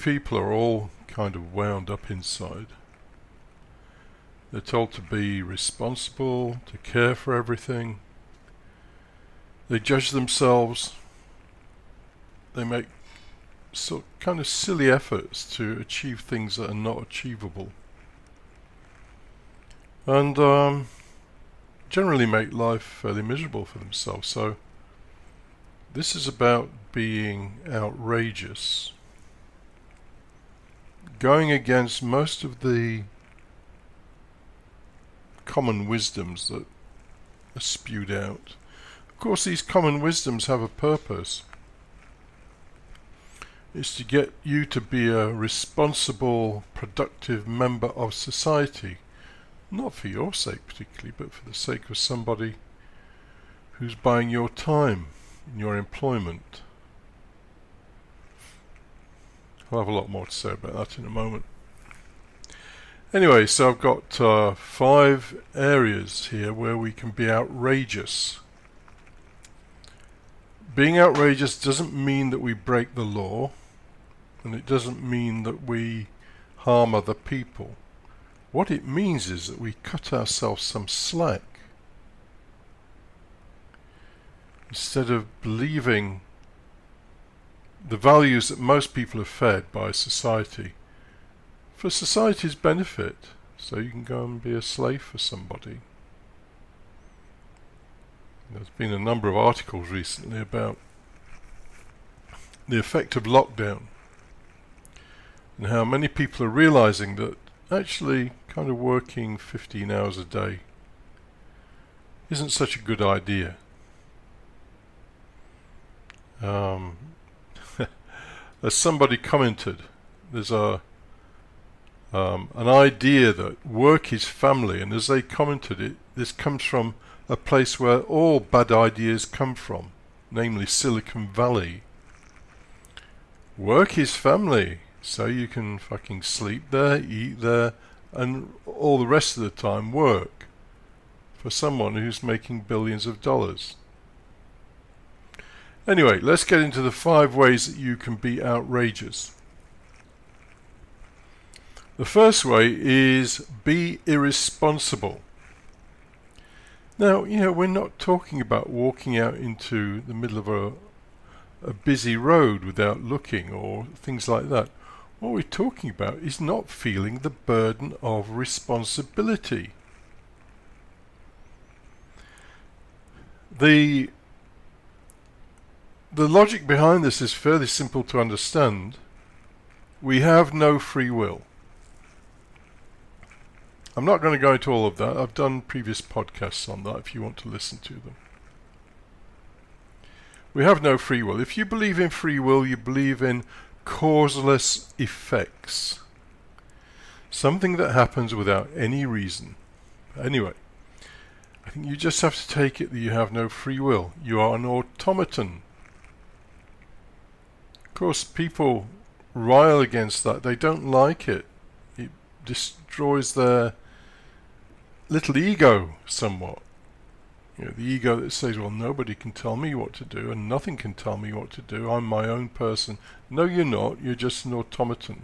people are all kind of wound up inside. They're told to be responsible, to care for everything. They judge themselves. They make kind of silly efforts to achieve things that are not achievable. And generally make life fairly miserable for themselves. So this is about being outrageous, going against most of the common wisdoms that are spewed out. Of course, these common wisdoms have a purpose. It's to get you to be a responsible, productive member of society. Not for your sake particularly, but for the sake of somebody who's buying your time in your employment. I'll have a lot more to say about that in a moment. Anyway, so I've got 5 areas here where we can be outrageous. Being outrageous doesn't mean that we break the law, and it doesn't mean that we harm other people. What it means is that we cut ourselves some slack. Instead of believing the values that most people are fed by society, for society's benefit, so you can go and be a slave for somebody. There's been a number of articles recently about the effect of lockdown and how many people are realizing that actually kind of working 15 hours a day isn't such a good idea. As somebody commented, there's an idea that work is family, and as they commented, this comes from a place where all bad ideas come from, namely Silicon Valley. Work is family, so you can fucking sleep there, eat there, and all the rest of the time work for someone who's making billions of dollars. Anyway, let's get into the 5 ways that you can be outrageous. The first way is be irresponsible. Now, we're not talking about walking out into the middle of a busy road without looking or things like that. What we're talking about is not feeling the burden of responsibility. The logic behind this is fairly simple to understand. We have no free will. I'm not going to go into all of that. I've done previous podcasts on that if you want to listen to them. We have no free will. If you believe in free will, you believe in causeless effects. Something that happens without any reason. Anyway, I think you just have to take it that you have no free will. You are an automaton. Of course, people rile against that. They don't like it. It destroys their little ego somewhat. The ego that says, well, nobody can tell me what to do and nothing can tell me what to do. I'm my own person. No, you're not. You're just an automaton.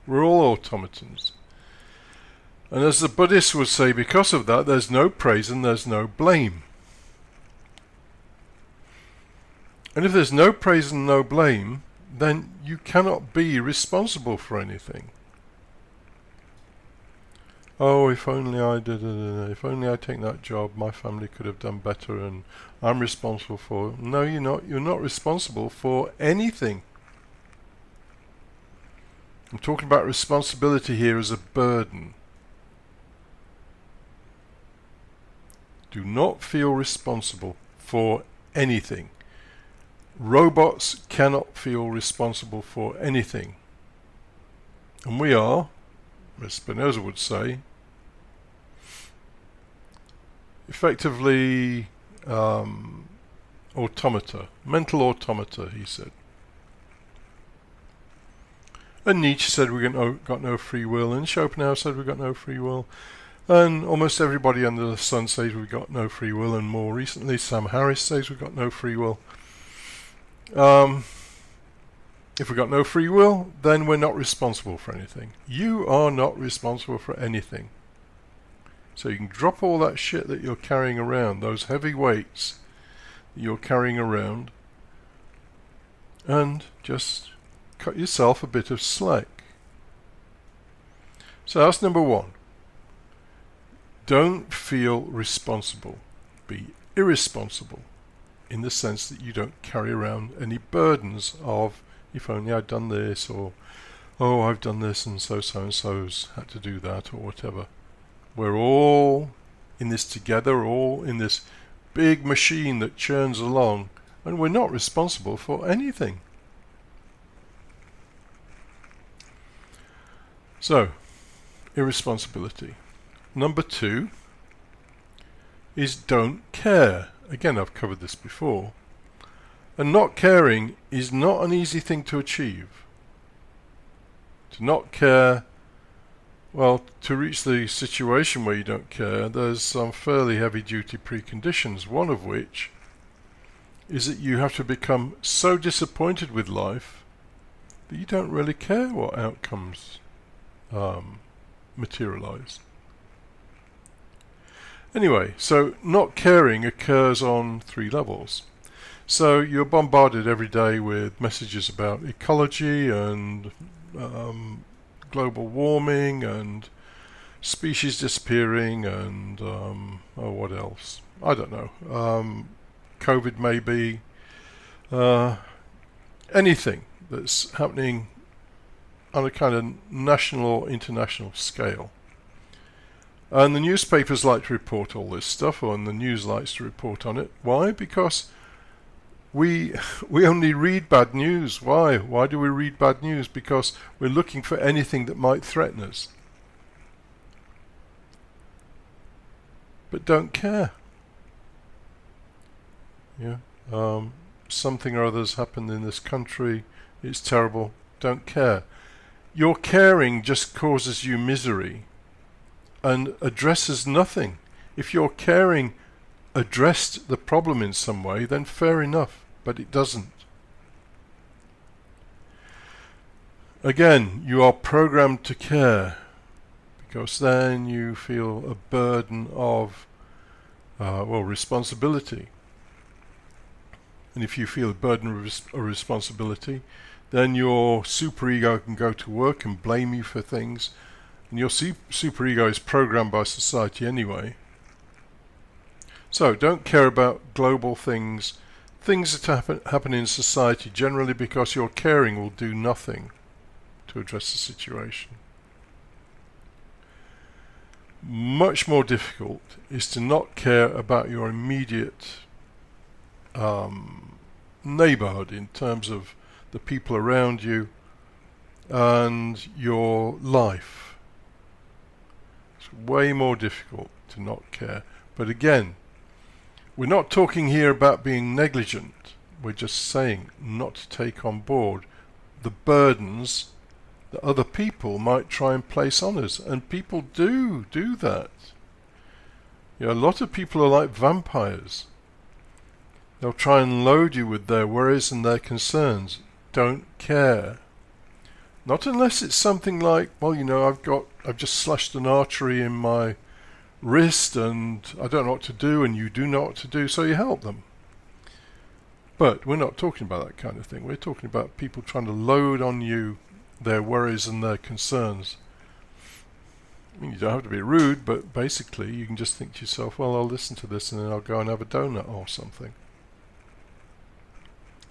We're all automatons. And as the Buddhists would say, because of that, there's no praise and there's no blame. And if there's no praise and no blame, then you cannot be responsible for anything. Oh, if only I did it, if only I take that job, my family could have done better and I'm responsible for it. No, you're not. You're not responsible for anything. I'm talking about responsibility here as a burden. Do not feel responsible for anything. Robots cannot feel responsible for anything. And we are, as Spinoza would say, effectively automata, mental automata, he said. And Nietzsche said we got no free will, and Schopenhauer said we got no free will, and almost everybody under the sun says we got no free will, and more recently Sam Harris says we got no free will. If we've got no free will, then we're not responsible for anything. You are not responsible for anything. So you can drop all that shit that you're carrying around, those heavy weights that you're carrying around, and just cut yourself a bit of slack. So that's number one. Don't feel responsible. Be irresponsible in the sense that you don't carry around any burdens of, if only I'd done this, or, oh, I've done this and so-and-so's had to do that, or whatever. We're all in this together, all in this big machine that churns along, and we're not responsible for anything. So, irresponsibility. Number two is don't care. Again, I've covered this before. And not caring is not an easy thing to achieve. To not care, well, to reach the situation where you don't care, there's some fairly heavy-duty preconditions, one of which is that you have to become so disappointed with life that you don't really care what outcomes materialize. Anyway, so not caring occurs on three levels. So you're bombarded every day with messages about ecology and global warming and species disappearing and oh, what else? I don't know. COVID maybe. Anything that's happening on a kind of national or international scale. And the newspapers like to report all this stuff, and the news likes to report on it. Why? Because we only read bad news. Why? Why do we read bad news? Because we're looking for anything that might threaten us. But don't care. Yeah. Something or other's happened in this country. It's terrible. Don't care. Your caring just causes you misery and addresses nothing. If your caring addressed the problem in some way, then fair enough, but it doesn't. Again, you are programmed to care, because then you feel a burden of, responsibility. And if you feel a burden of responsibility, then your superego can go to work and blame you for things. And your superego is programmed by society anyway. So don't care about global things that happen in society generally, because your caring will do nothing to address the situation. Much more difficult is to not care about your immediate neighborhood in terms of the people around you and your life. It's way more difficult to not care. But again, we're not talking here about being negligent. We're just saying not to take on board the burdens that other people might try and place on us. And people do that. You know, a lot of people are like vampires. They'll try and load you with their worries and their concerns. Don't care. Not unless it's something like, well, you know, I've just slashed an artery in my wrist and I don't know what to do, and you do know what to do, so you help them. But we're not talking about that kind of thing. We're talking about people trying to load on you their worries and their concerns. I mean, you don't have to be rude, but basically you can just think to yourself, well, I'll listen to this and then I'll go and have a donut or something.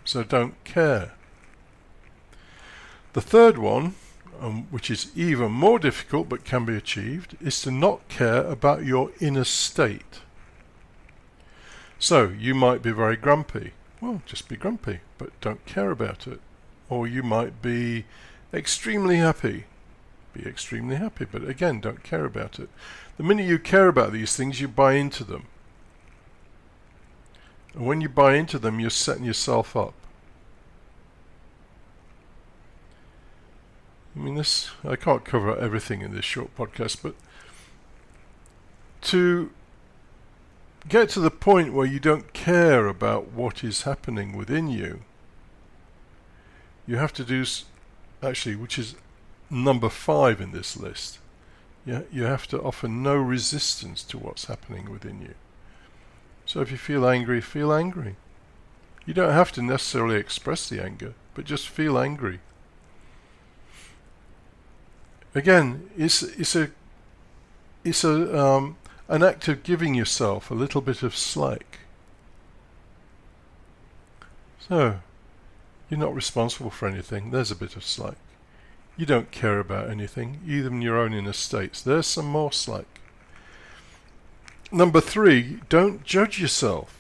So don't care. The third one, which is even more difficult but can be achieved, is to not care about your inner state. So you might be very grumpy. Well, just be grumpy, but don't care about it. Or you might be extremely happy. Be extremely happy, but again, don't care about it. The minute you care about these things, you buy into them. And when you buy into them, you're setting yourself up. I mean, I can't cover everything in this short podcast, but to get to the point where you don't care about what is happening within you, you have to do, actually, which is number 5 in this list, you have to offer no resistance to what's happening within you. So if you feel angry, feel angry. You don't have to necessarily express the anger, but just feel angry. Again, it's an act of giving yourself a little bit of slack. So, you're not responsible for anything. There's a bit of slack. You don't care about anything, even your own inner states. There's some more slack. Number 3, don't judge yourself.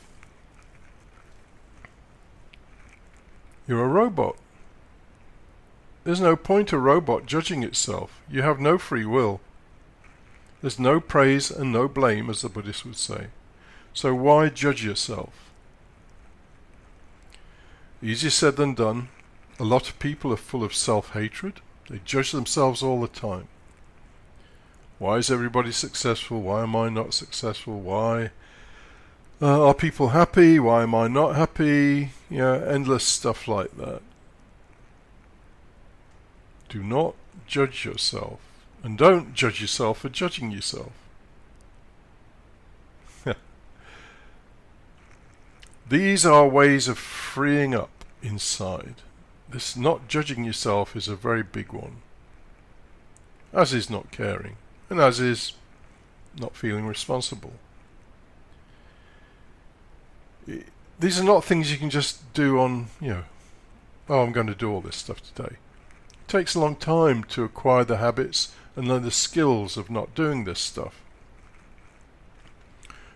You're a robot. There's no point a robot judging itself. You have no free will. There's no praise and no blame, as the Buddhists would say. So why judge yourself? Easier said than done. A lot of people are full of self-hatred. They judge themselves all the time. Why is everybody successful? Why am I not successful? Why are people happy? Why am I not happy? Endless stuff like that. Do not judge yourself. And don't judge yourself for judging yourself. These are ways of freeing up inside. This not judging yourself is a very big one. As is not caring. And as is not feeling responsible. These are not things you can just do on, oh, I'm going to do all this stuff today. It takes a long time to acquire the habits and learn the skills of not doing this stuff.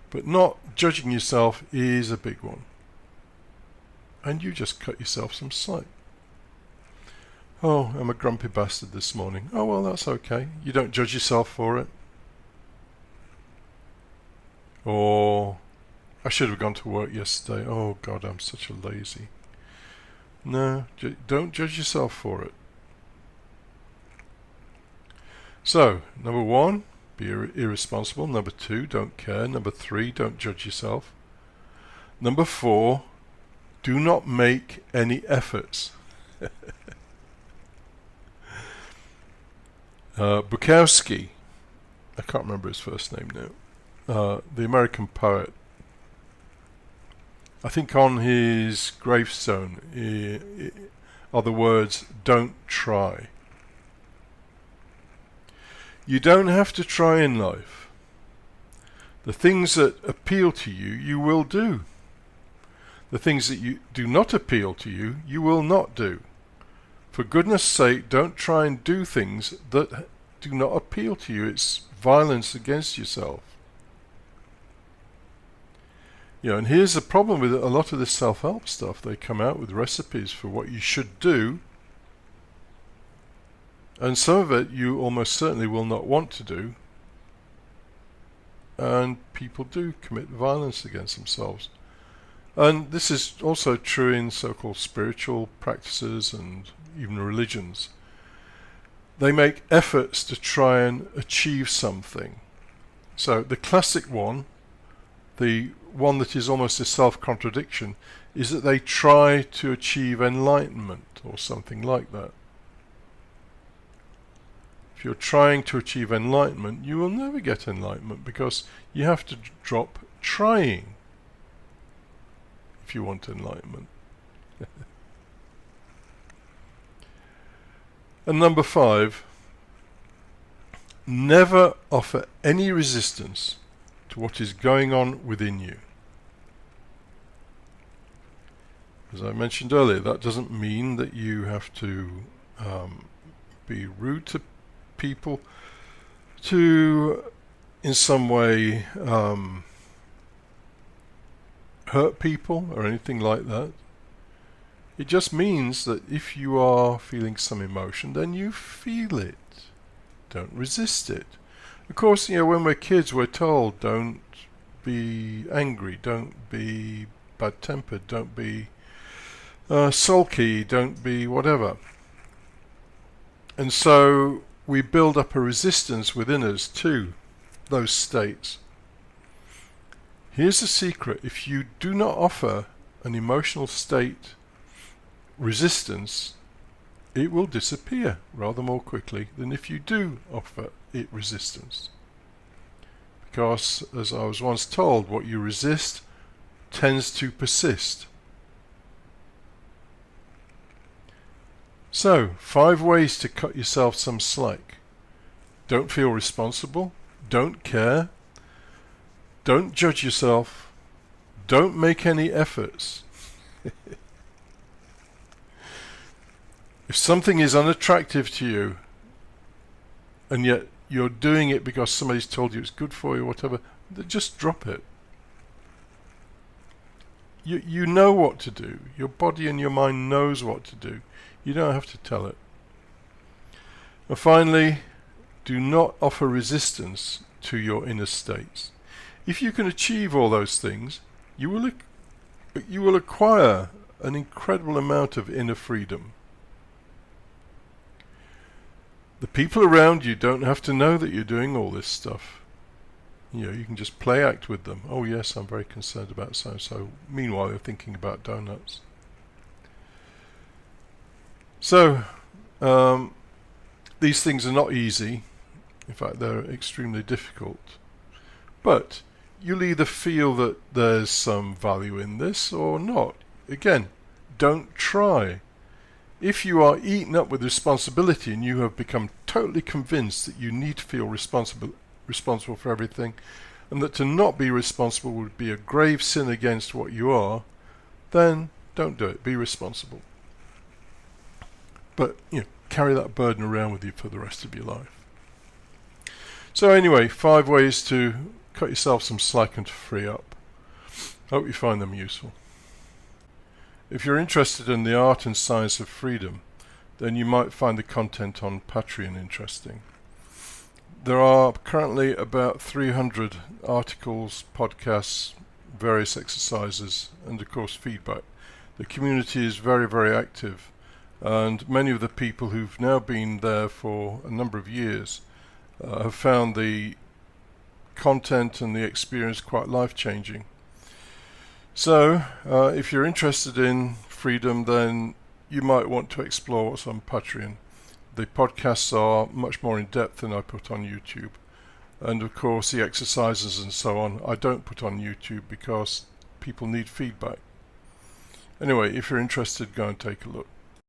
But not judging yourself is a big one. And you just cut yourself some slack. Oh, I'm a grumpy bastard this morning. Oh, well, that's okay. You don't judge yourself for it. Or, I should have gone to work yesterday. Oh, God, I'm such a lazy. No, don't judge yourself for it. So, number 1, be irresponsible. Number 2, don't care. Number 3, don't judge yourself. Number 4, do not make any efforts. Bukowski, I can't remember his first name now, the American poet, I think on his gravestone are the words, don't try. You don't have to try in life. The things that appeal to you, you will do. The things that do not appeal to you, you will not do. For goodness sake, don't try and do things that do not appeal to you. It's violence against yourself. And here's the problem with a lot of this self-help stuff. They come out with recipes for what you should do. And some of it you almost certainly will not want to do. And people do commit violence against themselves. And this is also true in so-called spiritual practices and even religions. They make efforts to try and achieve something. So the classic one, the one that is almost a self-contradiction, is that they try to achieve enlightenment or something like that. If you're trying to achieve enlightenment, you will never get enlightenment because you have to drop trying if you want enlightenment. And number 5, never offer any resistance to what is going on within you. As I mentioned earlier, that doesn't mean that you have to be rude to people, to in some way hurt people or anything like that. It just means that if you are feeling some emotion, then you feel it. Don't resist it. Of course, when we're kids, we're told don't be angry, don't be bad-tempered, don't be sulky, don't be whatever. And so we build up a resistance within us to those states. Here's the secret. If you do not offer an emotional state resistance, it will disappear rather more quickly than if you do offer it resistance. Because, as I was once told, what you resist tends to persist. So, 5 ways to cut yourself some slack. Don't feel responsible. Don't care. Don't judge yourself. Don't make any efforts. If something is unattractive to you, and yet you're doing it because somebody's told you it's good for you or whatever, just drop it. You know what to do. Your body and your mind knows what to do. You don't have to tell it. And finally, do not offer resistance to your inner states. If you can achieve all those things, you will acquire an incredible amount of inner freedom. The people around you don't have to know that you're doing all this stuff. You can just play act with them. Oh yes, I'm very concerned about so-and-so. Meanwhile, you're thinking about donuts. So, these things are not easy. In fact, they're extremely difficult. But you'll either feel that there's some value in this or not. Again, don't try. If you are eaten up with responsibility and you have become totally convinced that you need to feel responsible for everything, and that to not be responsible would be a grave sin against what you are, then don't do it. Be responsible. But carry that burden around with you for the rest of your life. So anyway, 5 ways to cut yourself some slack and to free up. Hope you find them useful. If you're interested in the art and science of freedom, then you might find the content on Patreon interesting. There are currently about 300 articles, podcasts, various exercises, and of course feedback. The community is very, very active, and many of the people who've now been there for a number of years have found the content and the experience quite life-changing. So, if you're interested in freedom, then you might want to explore what's on Patreon. The podcasts are much more in depth than I put on YouTube. And of course, the exercises and so on, I don't put on YouTube because people need feedback. Anyway, if you're interested, go and take a look.